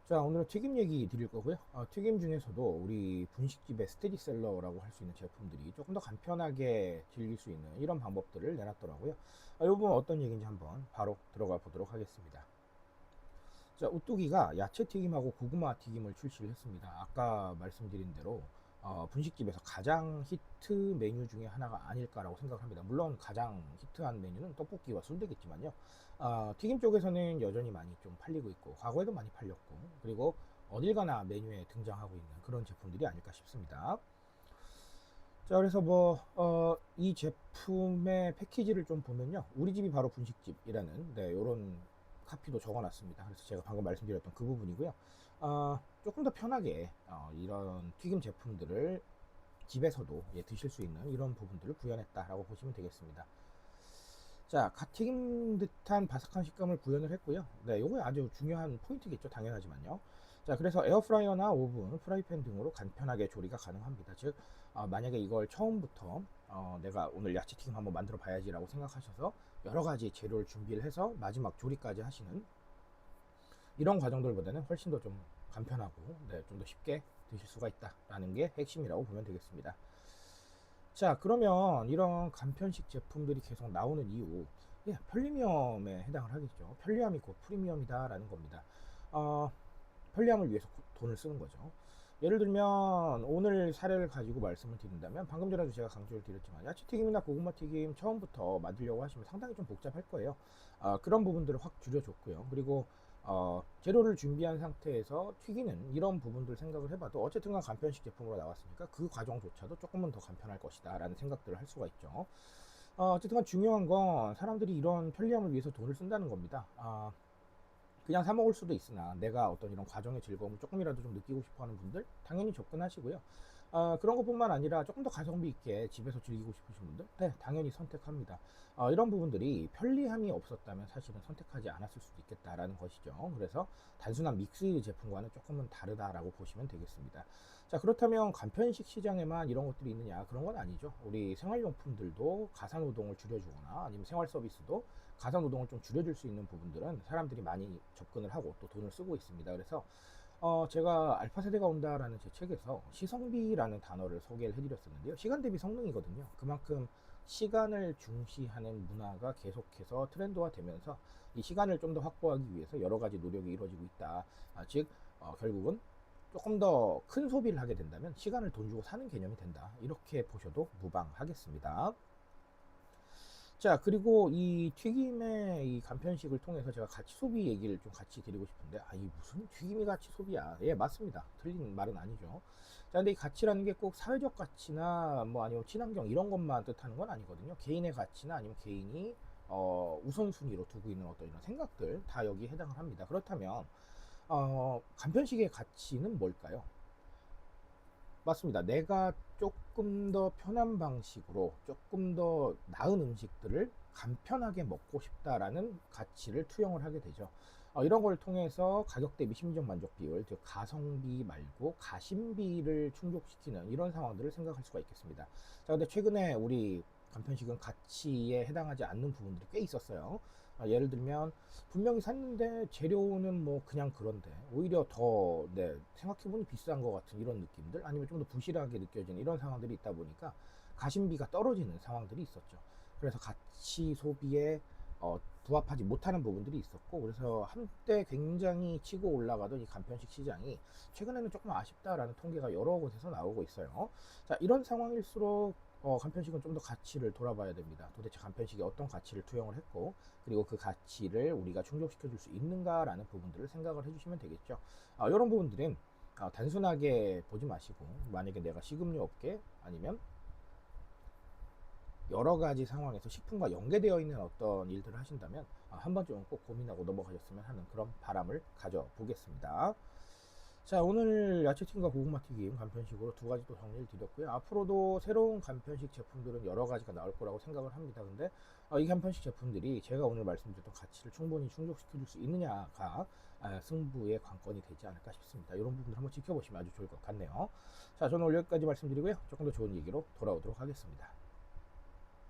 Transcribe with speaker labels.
Speaker 1: 자, 오늘은 튀김 얘기 드릴 거고요. 튀김 중에서도 우리 분식집의 스테디셀러라고 할 수 있는 제품들이 조금 더 간편하게 즐길 수 있는 이런 방법들을 내놨더라고요. 이 부분 어떤 얘기인지 한번 바로 들어가 보도록 하겠습니다. 자, 우뚜기가 야채 튀김하고 고구마 튀김을 출시를 했습니다. 아까 말씀드린 대로 분식집에서 가장 히트 메뉴 중에 하나가 아닐까라고 생각합니다. 물론 가장 히트한 메뉴는 떡볶이와 순대겠지만요. 튀김 쪽에서는 여전히 많이 좀 팔리고 있고 과거에도 많이 팔렸고, 그리고 어딜 가나 메뉴에 등장하고 있는 그런 제품들이 아닐까 싶습니다. 자, 그래서 이 제품의 패키지를 좀 보면요, 우리 집이 바로 분식집이라는 요런 카피도 적어놨습니다. 그래서 제가 방금 말씀드렸던 그 부분이고요. 조금 더 편하게 이런 튀김 제품들을 집에서도 드실 수 있는 이런 부분들을 구현했다라고 보시면 되겠습니다. 자, 갓 튀긴 듯한 바삭한 식감을 구현을 했고요. 네, 요거 아주 중요한 포인트겠죠, 당연하지만요. 자, 그래서 에어프라이어나 오븐, 프라이팬 등으로 간편하게 조리가 가능합니다. 즉, 만약에 이걸 처음부터 내가 오늘 야채튀김 한번 만들어 봐야지라고 생각하셔서 여러 가지 재료를 준비를 해서 마지막 조리까지 하시는 이런 과정들보다는 훨씬 더 좀 간편하고, 좀 더 쉽게 드실 수가 있다라는 게 핵심이라고 보면 되겠습니다. 자, 그러면 이런 간편식 제품들이 계속 나오는 이유, 편리함에 해당을 하겠죠. 편리함이 곧 프리미엄이다라는 겁니다. 어, 편리함을 위해서 돈을 쓰는 거죠. 예를 들면 오늘 사례를 가지고 말씀을 드린다면, 방금 전에도 제가 강조를 드렸지만 야채튀김이나 고구마튀김 처음부터 만들려고 하시면 상당히 좀 복잡할 거예요. 그런 부분들을 확 줄여줬고요. 그리고 재료를 준비한 상태에서 튀기는 이런 부분들 생각을 해봐도 어쨌든 간편식 제품으로 나왔으니까 그 과정조차도 조금은 더 간편할 것이다 라는 생각들을 할 수가 있죠. 어쨌든 중요한 건 사람들이 이런 편리함을 위해서 돈을 쓴다는 겁니다. 그냥 사 먹을 수도 있으나 내가 어떤 이런 과정의 즐거움을 조금이라도 좀 느끼고 싶어 하는 분들 당연히 접근하시고요. 그런 것뿐만 아니라 조금 더 가성비 있게 집에서 즐기고 싶으신 분들, 당연히 선택합니다. 이런 부분들이 편리함이 없었다면 사실은 선택하지 않았을 수도 있겠다라는 것이죠. 그래서 단순한 믹스 제품과는 조금은 다르다라고 보시면 되겠습니다. 자, 그렇다면 간편식 시장에만 이런 것들이 있느냐? 그런 건 아니죠. 우리 생활용품들도 가사노동을 줄여주거나 아니면 생활 서비스도 가사노동을 좀 줄여줄 수 있는 부분들은 사람들이 많이 접근을 하고 또 돈을 쓰고 있습니다. 그래서 제가 알파 세대가 온다라는 제 책에서 시성비라는 단어를 소개를 해드렸었는데요. 시간 대비 성능이거든요. 그만큼 시간을 중시하는 문화가 계속해서 트렌드화 되면서 이 시간을 좀 더 확보하기 위해서 여러 가지 노력이 이루어지고 있다. 즉, 결국은 조금 더 큰 소비를 하게 된다면 시간을 돈 주고 사는 개념이 된다. 이렇게 보셔도 무방하겠습니다. 자, 그리고 이 튀김의 이 간편식을 통해서 제가 가치 소비 얘기를 좀 같이 드리고 싶은데, 이 무슨 튀김이 가치 소비야? 예, 맞습니다. 틀린 말은 아니죠. 자, 근데 이 가치라는 게 꼭 사회적 가치나 뭐 아니면 친환경 이런 것만 뜻하는 건 아니거든요. 개인의 가치나 아니면 개인이 우선순위로 두고 있는 어떤 이런 생각들 다 여기에 해당을 합니다. 그렇다면 간편식의 가치는 뭘까요? 맞습니다. 내가 조금 더 편한 방식으로 조금 더 나은 음식들을 간편하게 먹고 싶다라는 가치를 투영을 하게 되죠. 이런 걸 통해서 가격 대비 심리적 만족 비율, 즉 가성비 말고 가심비를 충족시키는 이런 상황들을 생각할 수가 있겠습니다. 자, 근데 최근에 우리 간편식은 가치에 해당하지 않는 부분들이 꽤 있었어요. 예를 들면 분명히 샀는데 재료는 뭐 그냥 그런데 오히려 더 생각해보니 비싼 것 같은 이런 느낌들, 아니면 좀 더 부실하게 느껴지는 이런 상황들이 있다 보니까 가심비가 떨어지는 상황들이 있었죠. 그래서 가치 소비에 부합하지 못하는 부분들이 있었고, 그래서 한때 굉장히 치고 올라가던 이 간편식 시장이 최근에는 조금 아쉽다라는 통계가 여러 곳에서 나오고 있어요. 자, 이런 상황일수록 간편식은 좀 더 가치를 돌아봐야 됩니다. 도대체 간편식이 어떤 가치를 투영을 했고, 그리고 그 가치를 우리가 충족시켜 줄 수 있는가라는 부분들을 생각을 해주시면 되겠죠. 이런 부분들은 단순하게 보지 마시고, 만약에 내가 식음료 업계 아니면 여러 가지 상황에서 식품과 연계되어 있는 어떤 일들을 하신다면 한 번쯤은 꼭 고민하고 넘어가셨으면 하는 그런 바람을 가져보겠습니다. 자, 오늘 야채튀김과 고구마튀김 간편식으로 두 가지 또 정리를 드렸고요. 앞으로도 새로운 간편식 제품들은 여러 가지가 나올 거라고 생각을 합니다. 근데 이 간편식 제품들이 제가 오늘 말씀드렸던 가치를 충분히 충족시켜 줄 수 있느냐가 승부의 관건이 되지 않을까 싶습니다. 이런 부분들 한번 지켜보시면 아주 좋을 것 같네요. 자, 저는 오늘 여기까지 말씀드리고요. 조금 더 좋은 얘기로 돌아오도록 하겠습니다.